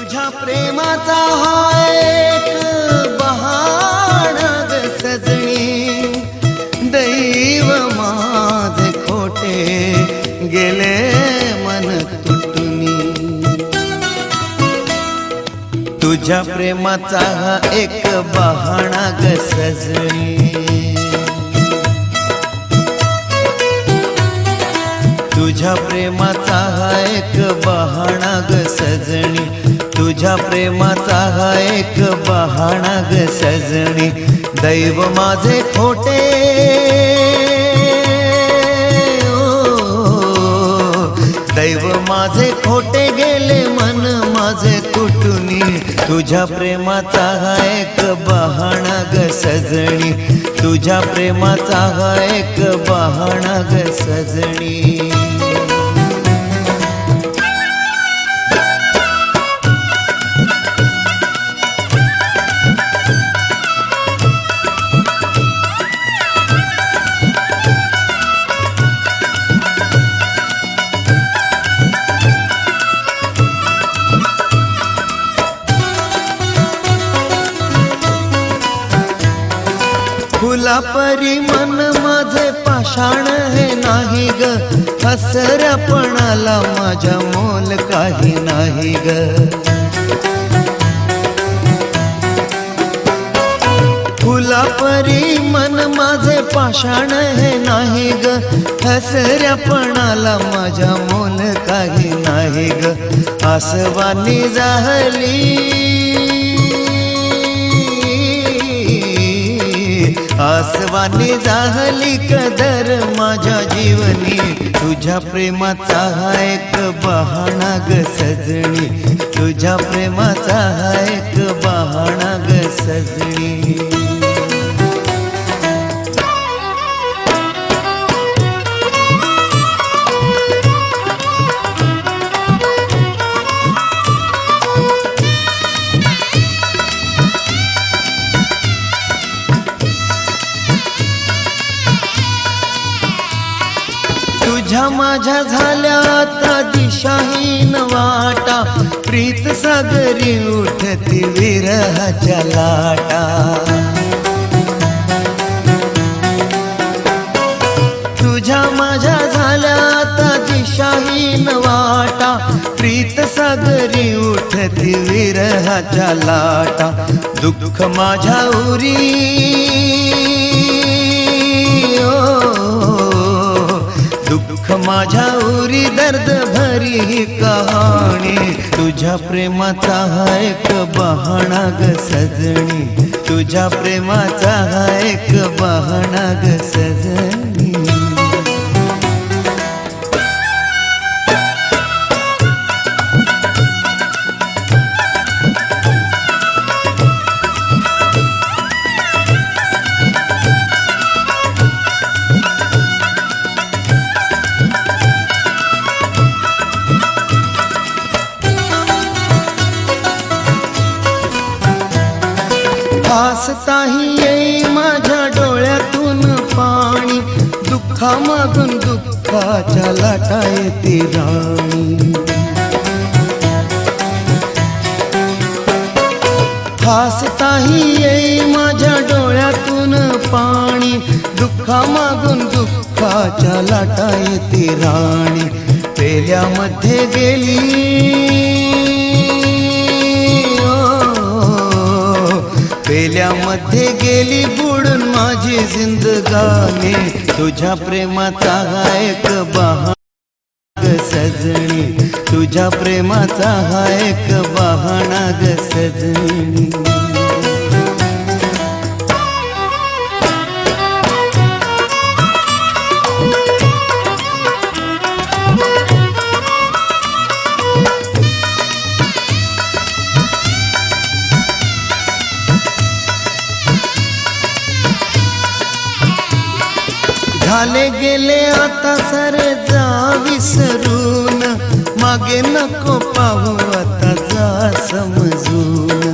तुझ्या प्रेमाचा हा एक बहाणा ग सजणी, दैव माझे खोटे गेले मन तुटुनी। तुझ्या प्रेमाचा हा एक बहाणा ग सजणी, तुझ्या प्रेमाचा हा एक बहाणा ग सजणी, तुझ्या प्रेमाचा हा एक बहाणा ग सजणी, दैव माझे खोटे दैव माझे खोटे गेले मन माझे तुटुनी। तुझ्या प्रेमाचा हा एक बहाणा ग सजणी, तुझ्या प्रेमाचा हा एक बहाणा ग सजणी। फुला परी मन माझे पाषाण हे नाही ग, हसऱ्यापणाला माझ्या मोल काही नाही ग। फुला परी मन माझे पाषाण हे नाही ग, हसऱ्यापणाला माझ्या मोल काही नाही ग। आसवानी जाहली आसवानी जाहली कदर माझ्या जीवनी, तुझ्या प्रेमाचा हा एक बहाणा ग सजणी, तुझ्या प्रेमाचा हा एक बहाणा ग सजणी। तुझ्या माझ्या झाल्या आता दिशाहीन वाटा, प्रीत सागरी उठती विरहाच्या लाटा। तुझ्या माझ्या झाल्या आता दिशाहीन वाटा, प्रीत सागरी उठती विरहाच्या लाटा। दुःख माझ्या उरी दुःख माझ्या उरी दर्द भरी ही कहाणी, तुझ्या प्रेमाचा हा एक बहाणा ग सजणी, तुझ्या प्रेमाचा हा एक बहाणा ग सजणी। हसताही येई माझ्या डोळ्यातून पाणी, दुःखामागून दुःखाच्या लाटा येती राणी। हसताही येई माझ्या डोळ्यातून पाणी, दुःखामागून दुःखाच्या लाटा येती राणी। पेल्यामध्ये गेली पेल्यामध्ये गेली बुडून माझी जिंदगानी, तुझ्या प्रेमाचा हा एक बहाणा ग सजणी, तुझ्या प्रेमाचा हा एक बहाणा ग सजणी। झाले गेले आता सारे जा विसरून, मागे नको पाहू आता जा समजून।